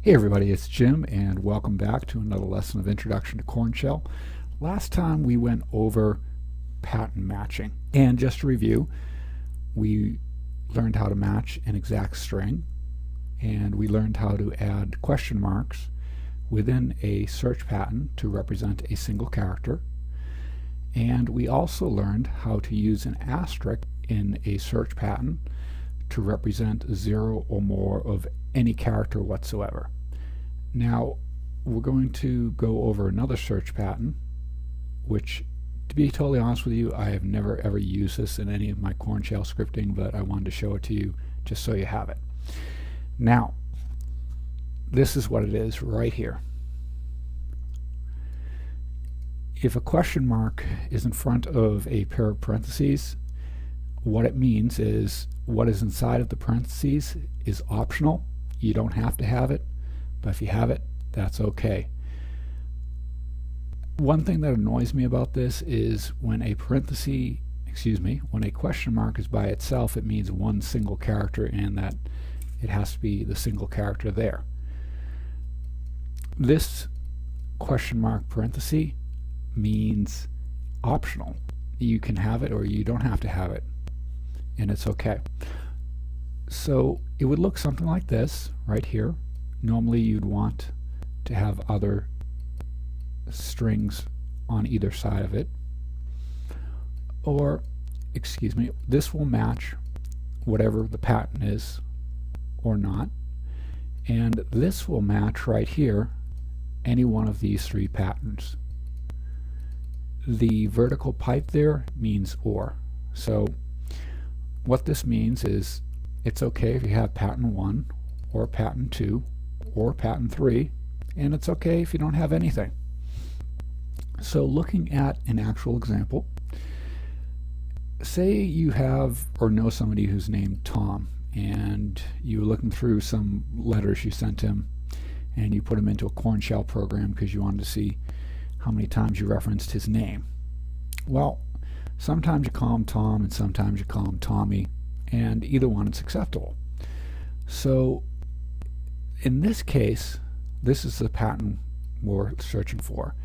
Hey everybody, it's Jim and welcome back to another lesson of Introduction to Korn Shell. Last time we went over pattern matching, and just to review, we learned how to match an exact string, and we learned how to add question marks within a search pattern to represent a single character, and we also learned how to use an asterisk in a search pattern to represent 0 or more of any character whatsoever. Now we're going to go over another search pattern, which, to be totally honest with you, I have never ever used this in any of my Korn shell scripting, but I wanted to show it to you just so you have it. Now this is what it is right here. If a question mark is in front of a pair of parentheses, what it means is what is inside of the parentheses is optional. You don't have to have it, but if you have it, that's okay. One thing that annoys me about this is when a when a question mark is by itself, it means one single character and that it has to be the single character there. This question mark parenthesis means optional. You can have it or you don't have to have it, and it's okay. So it would look something like this right here. Normally you'd want to have other strings on either side of it, or this will match whatever the pattern is or not, and this will match right here any one of these three patterns. The vertical pipe there means or. So what this means is it's okay if you have pattern 1 or pattern 2 or pattern 3, and it's okay if you don't have anything. So looking at an actual example, say you have or know somebody who's named Tom, and you're looking through some letters you sent him and you put him into a Korn shell program because you wanted to see how many times you referenced his name. Well, sometimes you call him Tom and sometimes you call him Tommy, and either one is acceptable. So in this case, this is the pattern we're searching for.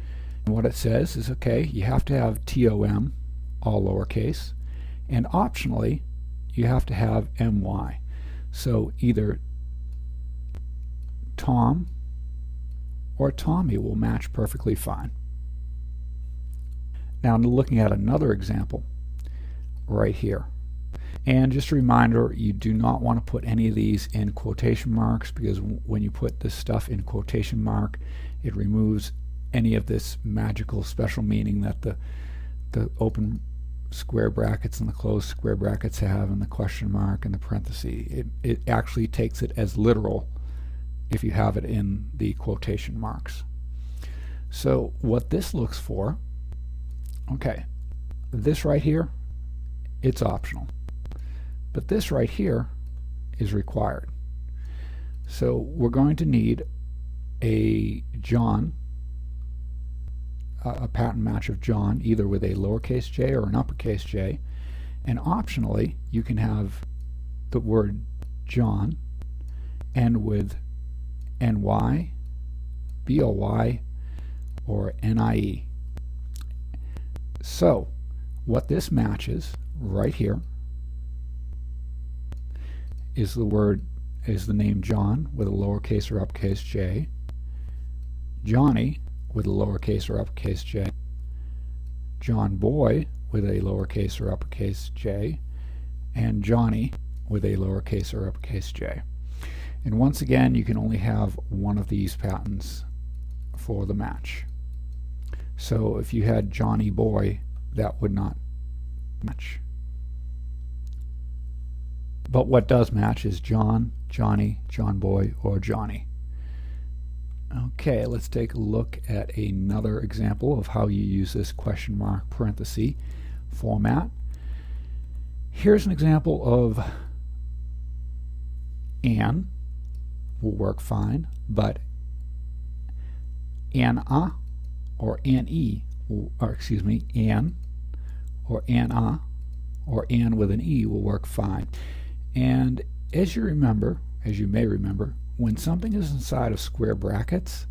And what it says is, okay, you have to have TOM, all lowercase, and optionally you have to have MY. So either Tom or Tommy will match perfectly fine. Now looking at another example right here. And just a reminder, you do not want to put any of these in quotation marks, because when you put this stuff in quotation mark, it removes any of this magical special meaning that the open square brackets and the closed square brackets have, and the question mark and the parenthesis. It actually takes it as literal if you have it in the quotation marks. So what this looks for, okay, this right here, it's optional. But this right here is required. So we're going to need a John, a pattern match of John, either with a lowercase j or an uppercase j, and optionally you can have the word John end with ny, boy, or nie. So what this matches right here is the name John with a lowercase or uppercase j, Johnny with a lowercase or uppercase j, John Boy with a lowercase or uppercase j, and Johnny with a lowercase or uppercase j. And once again, you can only have one of these patterns for the match. So if you had Johnny Boy, that would not match. But what does match is John, Johnny, John Boy, or Johnny. Okay, let's take a look at another example of how you use this question mark parenthesis format. Here's an example of Ann will work fine, but Anna or Anne, Ann or Anna or Ann with an E will work fine. And as you may remember, when something is inside of square brackets,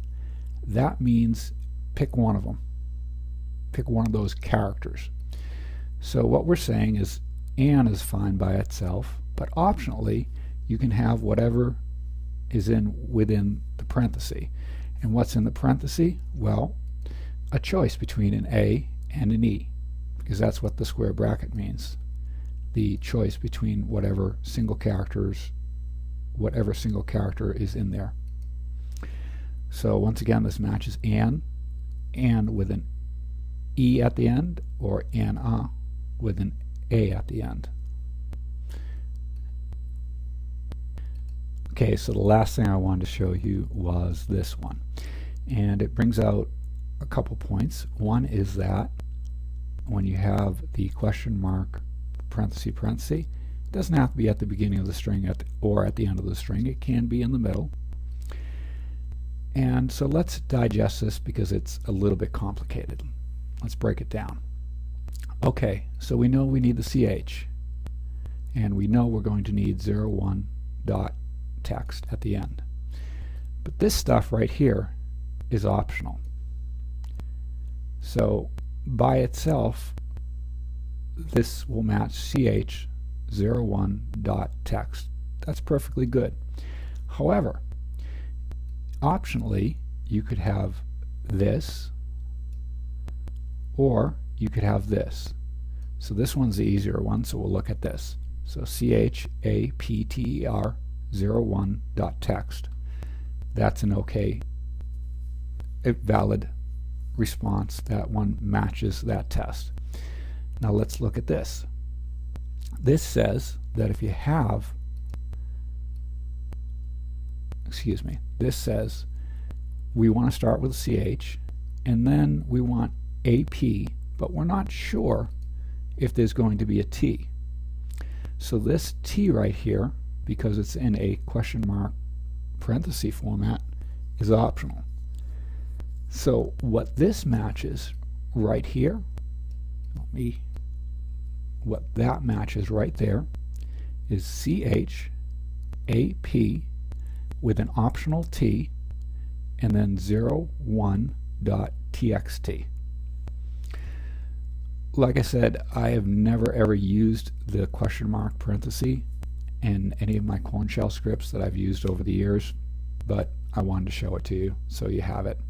that means pick one of them. Pick one of those characters. So what we're saying is and is fine by itself, but optionally you can have whatever is within the parenthesis. And what's in the parenthesis? Well, a choice between an A and an E, because that's what the square bracket means. The choice between whatever single character is in there. So once again, this matches and with an E at the end, or and with an A at the end. Okay, so the last thing I wanted to show you was this one, and it brings out a couple points. One is that when you have the question mark parenthesis, it doesn't have to be at the beginning of the string or at the end of the string. It can be in the middle. And so let's digest this because it's a little bit complicated. Let's break it down. Okay, so we know we need the CH, and we know we're going to need 01 dot text at the end. But this stuff right here is optional. So by itself, this will match ch 01 dot text. That's perfectly good. However, optionally, you could have this, or you could have this. So this one's the easier one, so we'll look at this. So CHAPTER 01 dot text. That's an okay, a valid response. That one matches that test. Now let's look at this. This says that if you have, this says we want to start with CH, and then we want AP, but we're not sure if there's going to be a T. So this T right here, because it's in a question mark parenthesis format, is optional. So what this matches right here, what that matches right there is CH AP with an optional T and then 01.txt. Like I said, I have never ever used the question mark parenthesis in any of my Korn shell scripts that I've used over the years, but I wanted to show it to you so you have it.